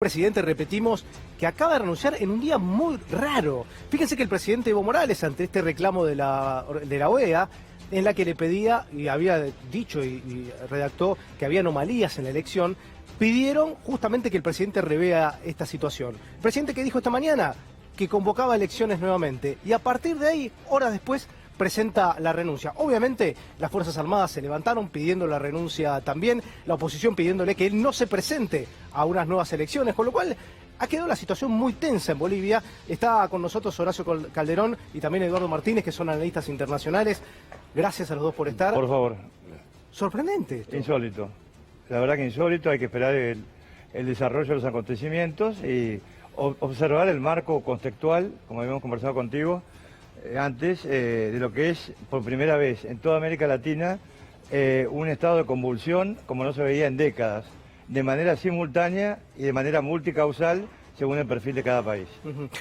Presidente, repetimos, que acaba de renunciar en un día muy raro. Fíjense que el presidente Evo Morales, ante este reclamo de la OEA, en la que le pedía, y había dicho y redactó que había anomalías en la elección, pidieron justamente que el presidente revea esta situación. El presidente que dijo esta mañana que convocaba elecciones nuevamente, y a partir de ahí, horas después, presenta la renuncia. Obviamente, las Fuerzas Armadas se levantaron pidiendo la renuncia también, la oposición pidiéndole que él no se presente a unas nuevas elecciones, con lo cual ha quedado la situación muy tensa en Bolivia. Está con nosotros Horacio Calderón y también Eduardo Martínez, que son analistas internacionales. Gracias a los dos por estar. Por favor. Sorprendente esto. Insólito. La verdad que insólito, hay que esperar el desarrollo de los acontecimientos y observar el marco contextual, como habíamos conversado contigo antes, de lo que es por primera vez en toda América Latina un estado de convulsión como no se veía en décadas, de manera simultánea y de manera multicausal según el perfil de cada país.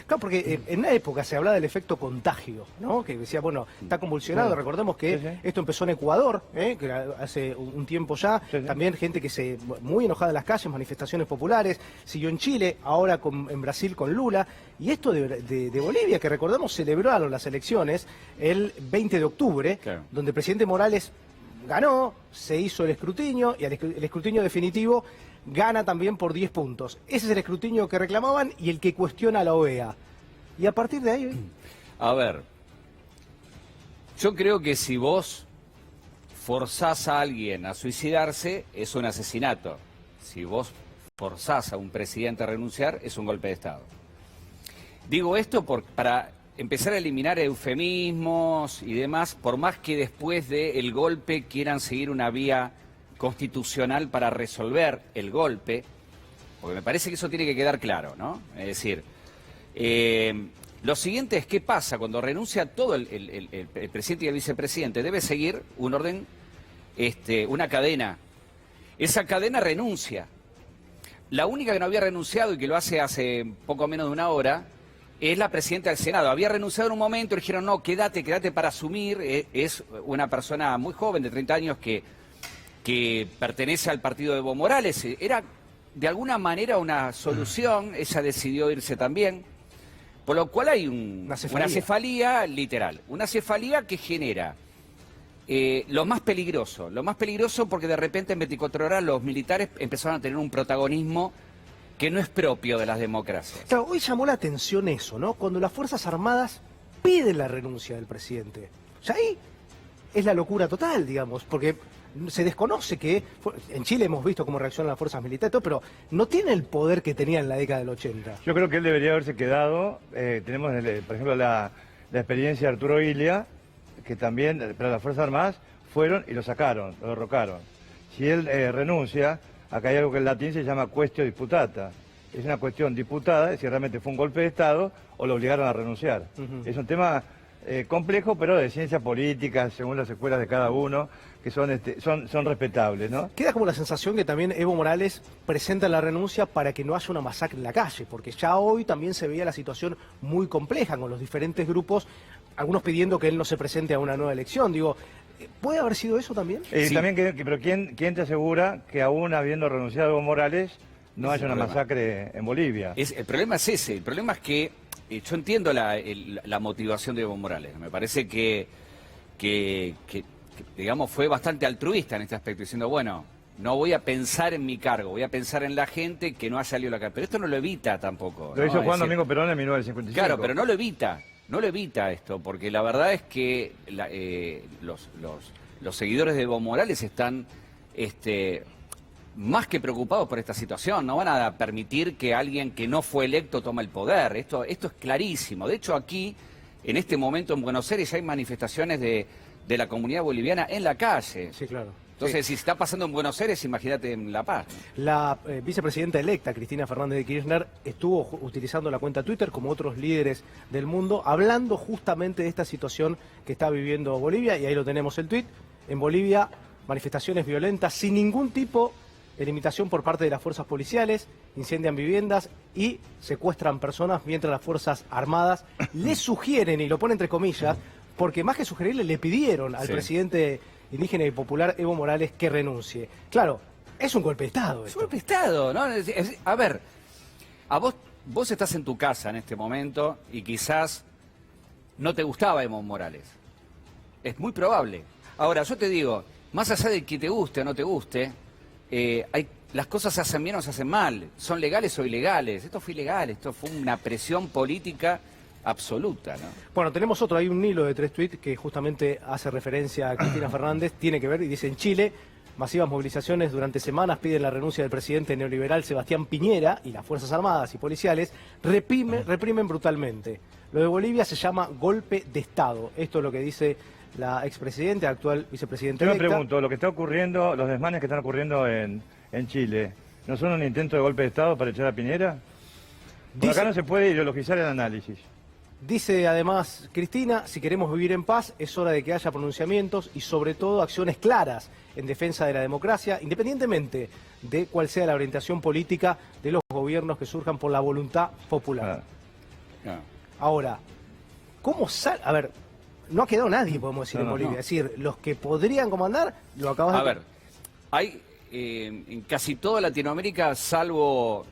Claro, porque en una época se hablaba del efecto contagio, ¿no? Que decía, bueno, está convulsionado. Sí. Recordemos que Sí. Esto empezó en Ecuador, que hace un tiempo ya. Sí. También gente que muy enojada en las calles, manifestaciones populares. Siguió en Chile, ahora en Brasil con Lula. Y esto de Bolivia, que recordemos celebraron las elecciones el 20 de octubre, Claro, donde el presidente Morales ganó, se hizo el escrutinio y el escrutinio definitivo gana también por 10 puntos. Ese es el escrutinio que reclamaban y el que cuestiona a la OEA. Y a partir de ahí... a ver, yo creo que si vos forzás a alguien a suicidarse, es un asesinato. Si vos forzás a un presidente a renunciar, es un golpe de Estado. Digo esto para empezar a eliminar eufemismos y demás, por más que después del golpe quieran seguir una vía constitucional para resolver el golpe, porque me parece que eso tiene que quedar claro, ¿no? Es decir, lo siguiente es qué pasa cuando renuncia todo el presidente y el vicepresidente. Debe seguir un orden, una cadena. Esa cadena renuncia. La única que no había renunciado y que lo hace poco menos de una hora es la presidenta del Senado. Había renunciado en un momento, le dijeron, no, quédate para asumir. Es una persona muy joven, de 30 años, que pertenece al partido de Evo Morales. Era de alguna manera una solución, ella decidió irse también, por lo cual hay una cefalía literal, una cefalía que genera lo más peligroso porque de repente en 24 horas los militares empezaron a tener un protagonismo que no es propio de las democracias. Claro, hoy llamó la atención eso, ¿no? Cuando las Fuerzas Armadas piden la renuncia del presidente. O sea, ahí es la locura total, digamos, porque se desconoce que... En Chile hemos visto cómo reaccionan las fuerzas militares, pero no tiene el poder que tenía en la década del 80. Yo creo que él debería haberse quedado. Tenemos, por ejemplo, la experiencia de Arturo Illia, que también, pero las Fuerzas Armadas fueron y lo sacaron, lo derrocaron. Si él renuncia, acá hay algo que en latín se llama quaestio disputata. Es una cuestión disputada de si realmente fue un golpe de Estado o lo obligaron a renunciar. Es un tema complejo, pero de ciencia política, según las escuelas de cada uno, que son respetables, ¿no? Queda como la sensación que también Evo Morales presenta la renuncia para que no haya una masacre en la calle, porque ya hoy también se veía la situación muy compleja con los diferentes grupos, algunos pidiendo que él no se presente a una nueva elección. Digo, ¿puede haber sido eso también? Sí. También, pero ¿quién te asegura que aún habiendo renunciado Evo Morales no haya una masacre en Bolivia? El problema es ese, el problema es que yo entiendo la motivación de Evo Morales. Me parece que digamos, fue bastante altruista en este aspecto, diciendo, bueno, no voy a pensar en mi cargo, voy a pensar en la gente que no haya salido la cara. Pero esto no lo evita tampoco, Lo ¿no? hizo Juan Domingo Perón en 1955. Claro, pero no lo evita esto, porque la verdad es que los seguidores de Evo Morales están más que preocupados por esta situación. No van a permitir que alguien que no fue electo tome el poder. Esto es clarísimo. De hecho, aquí, en este momento en Buenos Aires, hay manifestaciones de la comunidad boliviana en la calle. Sí, claro. Entonces, sí. si está pasando en Buenos Aires, imagínate en La Paz. La vicepresidenta electa, Cristina Fernández de Kirchner, estuvo utilizando la cuenta Twitter, como otros líderes del mundo, hablando justamente de esta situación que está viviendo Bolivia, y ahí lo tenemos el tuit. En Bolivia, manifestaciones violentas sin ningún tipo de limitación por parte de las fuerzas policiales, incendian viviendas y secuestran personas, mientras las Fuerzas Armadas le sugieren, y lo pone entre comillas, porque más que sugerirle, le pidieron al presidente indígena y popular Evo Morales que renuncie. Claro, es un golpe de Estado. Es un golpe de Estado, ¿no? A ver, vos estás en tu casa en este momento y quizás no te gustaba Evo Morales. Es muy probable. Ahora, yo te digo, más allá de que te guste o no te guste, las cosas se hacen bien o se hacen mal, son legales o ilegales. Esto fue ilegal, esto fue una presión política absoluta, ¿no? Bueno, tenemos otro, hay un hilo de 3 tweets que justamente hace referencia a Cristina Fernández, tiene que ver, y dice: en Chile, masivas movilizaciones durante semanas piden la renuncia del presidente neoliberal Sebastián Piñera, y las Fuerzas Armadas y policiales reprimen brutalmente. Lo de Bolivia se llama golpe de Estado. Esto es lo que dice la expresidenta, actual vicepresidenta Yo me electa. pregunto, lo que está ocurriendo, los desmanes que están ocurriendo en Chile, ¿no son un intento de golpe de Estado para echar a Piñera? Por acá no se puede ideologizar el análisis. Dice además Cristina: si queremos vivir en paz, es hora de que haya pronunciamientos y sobre todo acciones claras en defensa de la democracia, independientemente de cuál sea la orientación política de los gobiernos que surjan por la voluntad popular. Ahora, ¿cómo sale? A ver, no ha quedado nadie, podemos decir, en Bolivia. No. Es decir, los que podrían comandar, lo acabas de... A ver, hay en casi toda Latinoamérica, salvo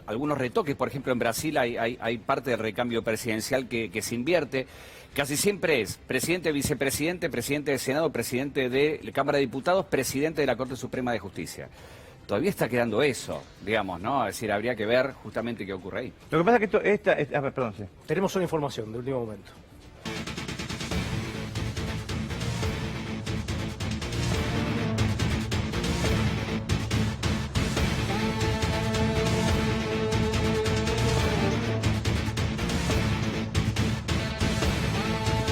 algunos retoques, por ejemplo en Brasil hay parte del recambio presidencial que se invierte, casi siempre es presidente, vicepresidente, presidente del Senado, presidente de la Cámara de Diputados, presidente de la Corte Suprema de Justicia. Todavía está quedando eso, digamos, ¿no? Es decir, habría que ver justamente qué ocurre ahí. Lo que pasa es que perdón, sí. Tenemos una información de último momento.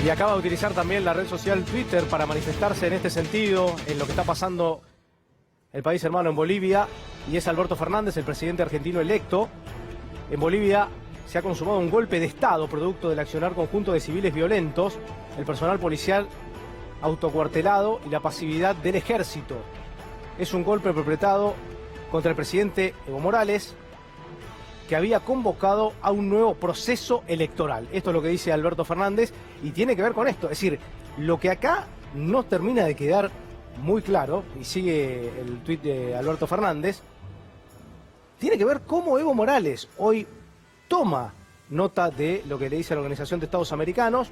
Y acaba de utilizar también la red social Twitter para manifestarse en este sentido, en lo que está pasando el país hermano en Bolivia, y es Alberto Fernández, el presidente argentino electo. En Bolivia se ha consumado un golpe de Estado producto del accionar conjunto de civiles violentos, el personal policial autocuartelado y la pasividad del ejército. Es un golpe perpetrado contra el presidente Evo Morales, que había convocado a un nuevo proceso electoral. Esto es lo que dice Alberto Fernández y tiene que ver con esto. Es decir, lo que acá no termina de quedar muy claro, y sigue el tuit de Alberto Fernández, tiene que ver cómo Evo Morales hoy toma nota de lo que le dice a la Organización de Estados Americanos,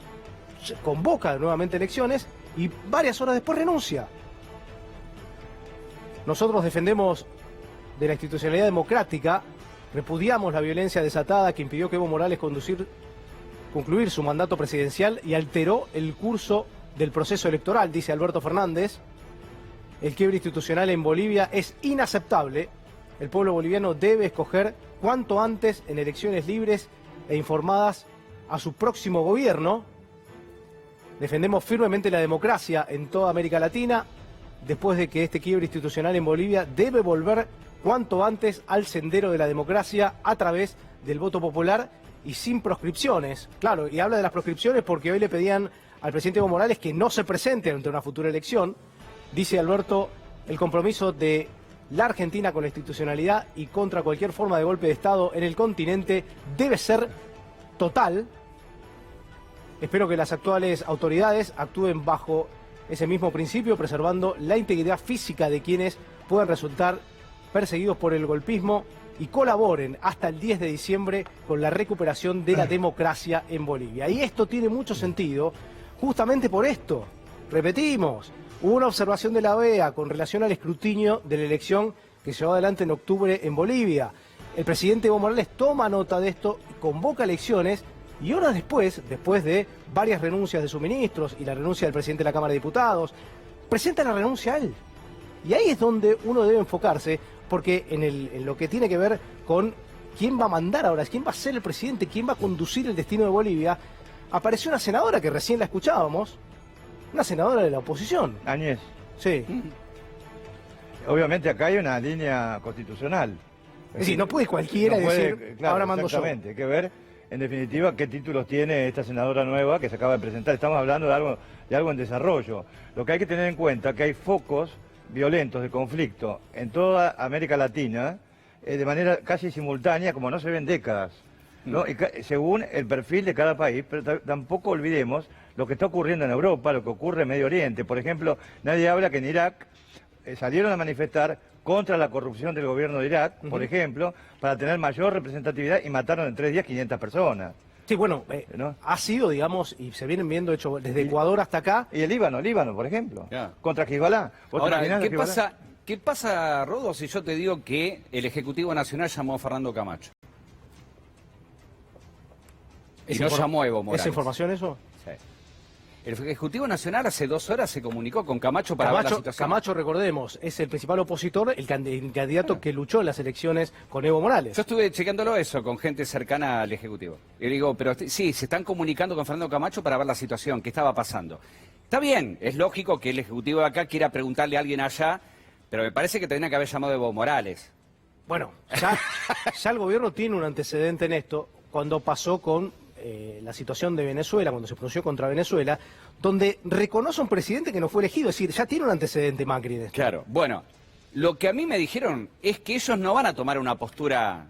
convoca nuevamente elecciones y varias horas después renuncia. Nosotros defendemos de la institucionalidad democrática, repudiamos la violencia desatada que impidió que Evo Morales concluir su mandato presidencial y alteró el curso del proceso electoral, dice Alberto Fernández. El quiebre institucional en Bolivia es inaceptable. El pueblo boliviano debe escoger cuanto antes en elecciones libres e informadas a su próximo gobierno. Defendemos firmemente la democracia en toda América Latina. Después de que este quiebre institucional en Bolivia debe volver cuanto antes al sendero de la democracia a través del voto popular y sin proscripciones. Claro, y habla de las proscripciones porque hoy le pedían al presidente Evo Morales que no se presente ante una futura elección. Dice Alberto: el compromiso de la Argentina con la institucionalidad y contra cualquier forma de golpe de Estado en el continente debe ser total. Espero que las actuales autoridades actúen bajo ese mismo principio, preservando la integridad física de quienes puedan resultar perseguidos por el golpismo y colaboren hasta el 10 de diciembre con la recuperación de la democracia en Bolivia. Y esto tiene mucho sentido justamente por esto. Repetimos, hubo una observación de la OEA con relación al escrutinio de la elección que se llevó adelante en octubre en Bolivia. El presidente Evo Morales toma nota de esto, convoca elecciones y horas después de varias renuncias de sus ministros y la renuncia del presidente de la Cámara de Diputados, presenta la renuncia a él. Y ahí es donde uno debe enfocarse, porque en lo que tiene que ver con quién va a mandar ahora, quién va a ser el presidente, quién va a conducir el destino de Bolivia, apareció una senadora que recién la escuchábamos, una senadora de la oposición. Áñez. Sí. Obviamente acá hay una línea constitucional. Es decir, no puede cualquiera decir, claro, ahora mando yo. Exactamente, hay que ver, en definitiva, qué títulos tiene esta senadora nueva que se acaba de presentar. Estamos hablando de algo en desarrollo. Lo que hay que tener en cuenta es que hay focos violentos de conflicto en toda América Latina de manera casi simultánea, como no se ve en décadas, ¿no? Y según el perfil de cada país, pero tampoco olvidemos lo que está ocurriendo en Europa, lo que ocurre en Medio Oriente. Por ejemplo, nadie habla que en Irak salieron a manifestar contra la corrupción del gobierno de Irak, por ejemplo, para tener mayor representatividad, y mataron en 3 días 500 personas. Sí, bueno, ¿no? ha sido, digamos, y se vienen viendo hecho desde Ecuador hasta acá. Y el Líbano, por ejemplo, Ya. contra Hezbollah. ¿Vos te Ahora, imaginás Hezbollah? ¿qué pasa, Rodo, si yo te digo que el Ejecutivo Nacional llamó a Fernando Camacho? Y no llamó a Evo Morales. ¿Es información eso? Sí. El Ejecutivo Nacional hace 2 horas se comunicó con Camacho para ver la situación. Camacho, recordemos, es el principal opositor, el candidato que luchó en las elecciones con Evo Morales. Yo estuve chequeándolo eso con gente cercana al Ejecutivo. Y digo, pero sí, se están comunicando con Fernando Camacho para ver la situación, qué estaba pasando. Está bien, es lógico que el Ejecutivo de acá quiera preguntarle a alguien allá, pero me parece que tendría que haber llamado a Evo Morales. Bueno, ya el gobierno tiene un antecedente en esto, cuando pasó con la situación de Venezuela, cuando se pronunció contra Venezuela, donde reconoce a un presidente que no fue elegido, es decir, ya tiene un antecedente Macri en esto. Claro, bueno, lo que a mí me dijeron es que ellos no van a tomar una postura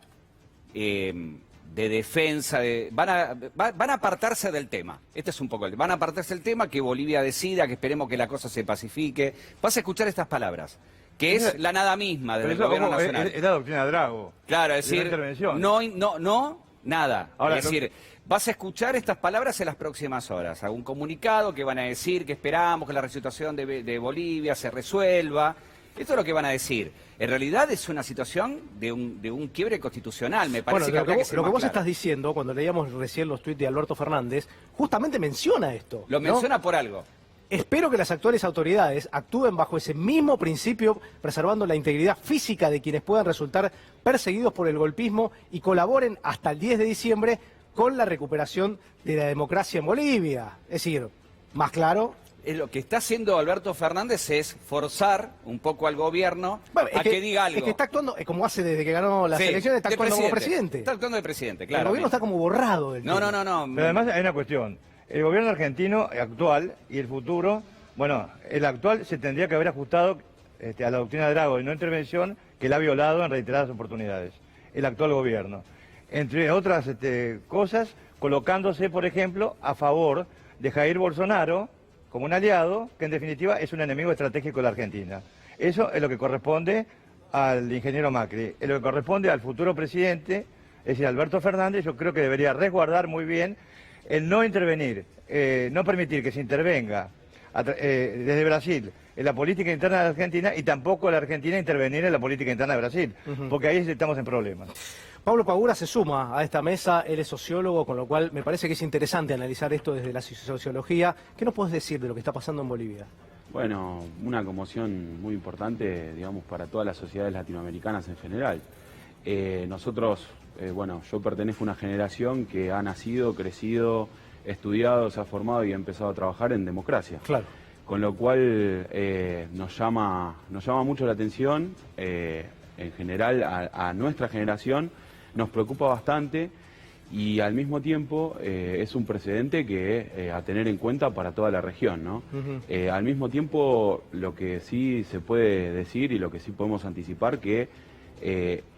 de defensa, van a apartarse del tema. Este es un poco van a apartarse del tema, que Bolivia decida, que esperemos que la cosa se pacifique. Vas a escuchar estas palabras, que es la nada misma del gobierno nacional. Es la doctrina Drago. Claro, es decir, nada. Ahora, es decir, vas a escuchar estas palabras en las próximas horas. Algún comunicado que van a decir que esperamos que la situación de Bolivia se resuelva. Esto es lo que van a decir. En realidad es una situación de un quiebre constitucional, me parece. Bueno, que lo que vos estás diciendo, cuando leíamos recién los tuits de Alberto Fernández, justamente menciona esto. Lo menciona por algo. Espero que las actuales autoridades actúen bajo ese mismo principio, preservando la integridad física de quienes puedan resultar perseguidos por el golpismo y colaboren hasta el 10 de diciembre con la recuperación de la democracia en Bolivia. Es decir, más claro. Lo que está haciendo Alberto Fernández es forzar un poco al gobierno a que diga algo. Es que está actuando, como hace desde que ganó las elecciones, está actuando como presidente. Está actuando de presidente, claro. El gobierno está como borrado del tema. No. Pero además hay una cuestión. El gobierno argentino actual y el futuro, bueno, el actual se tendría que haber ajustado a la doctrina de Drago de no intervención, que la ha violado en reiteradas oportunidades. El actual gobierno. Entre otras cosas, colocándose, por ejemplo, a favor de Jair Bolsonaro como un aliado, que en definitiva es un enemigo estratégico de la Argentina. Eso es lo que corresponde al ingeniero Macri. Es lo que corresponde al futuro presidente, es decir, Alberto Fernández. Yo creo que debería resguardar muy bien el no intervenir, no permitir que se intervenga desde Brasil en la política interna de la Argentina, y tampoco la Argentina intervenir en la política interna de Brasil, porque ahí estamos en problemas. Pablo Pagura se suma a esta mesa, él es sociólogo, con lo cual me parece que es interesante analizar esto desde la sociología. ¿Qué nos puedes decir de lo que está pasando en Bolivia? Bueno, una conmoción muy importante, digamos, para todas las sociedades latinoamericanas en general. Nosotros, yo pertenezco a una generación que ha nacido, crecido, estudiado, se ha formado y ha empezado a trabajar en democracia. Claro. Con lo cual nos llama mucho la atención, en general a nuestra generación, nos preocupa bastante, y al mismo tiempo es un precedente que a tener en cuenta para toda la región, ¿no? Al mismo tiempo, lo que sí se puede decir y lo que sí podemos anticipar, que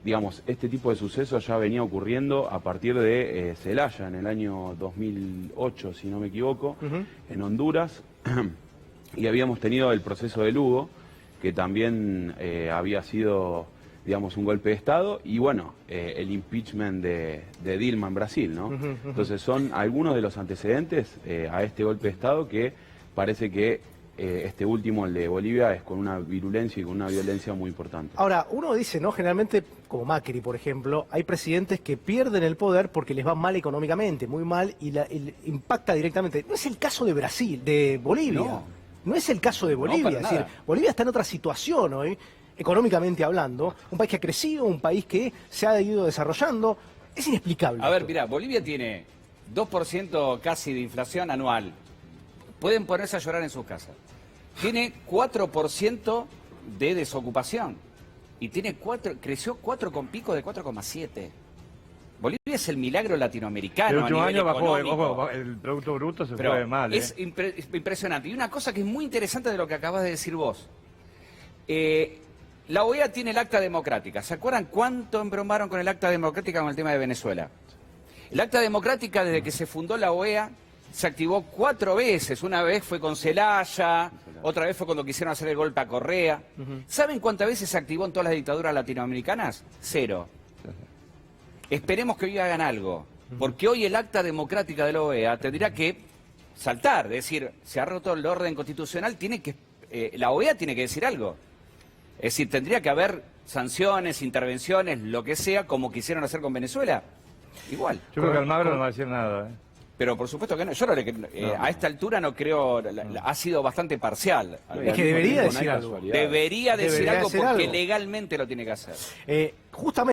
digamos, este tipo de sucesos ya venía ocurriendo a partir de Celaya en el año 2008, si no me equivoco, en Honduras, y habíamos tenido el proceso de Lugo, que también había sido, digamos, un golpe de Estado, y bueno, el impeachment de Dilma en Brasil, ¿no? Entonces son algunos de los antecedentes a este golpe de Estado, que parece que este último, el de Bolivia, es con una virulencia y con una violencia muy importante. Ahora, uno dice, ¿no? Generalmente, como Macri, por ejemplo, hay presidentes que pierden el poder porque les va mal económicamente, muy mal, y impacta directamente. No es el caso de Brasil, de Bolivia. No es el caso de Bolivia. Es decir, Bolivia está en otra situación hoy, económicamente hablando. Un país que ha crecido, un país que se ha ido desarrollando. Es inexplicable. A ver, mirá, Bolivia tiene 2% casi de inflación anual. Pueden ponerse a llorar en sus casas. Tiene 4% de desocupación. Y creció 4 con pico de 4,7. Bolivia es el milagro latinoamericano. El último año bajó, económico. el Producto Bruto se Pero fue mal. Es impresionante. Y una cosa que es muy interesante de lo que acabas de decir vos. La OEA tiene el acta democrática. ¿Se acuerdan cuánto embromaron con el acta democrática con el tema de Venezuela? El acta democrática, desde que se fundó la OEA, se activó 4 veces. Una vez fue con Celaya, otra vez fue cuando quisieron hacer el golpe a Correa. ¿Saben cuántas veces se activó en todas las dictaduras latinoamericanas? 0. Esperemos que hoy hagan algo, porque hoy el acta democrática de la OEA tendría que saltar, es decir, se ha roto el orden constitucional, la OEA tiene que decir algo. Es decir, tendría que haber sanciones, intervenciones, lo que sea, como quisieron hacer con Venezuela. Igual. Yo creo que Almagro no va a decir nada. Pero por supuesto que no. Yo a esta altura no creo, ha sido bastante parcial. Es que debería decir algo. Debería decir algo porque algo. legalmente lo tiene que hacer. Justamente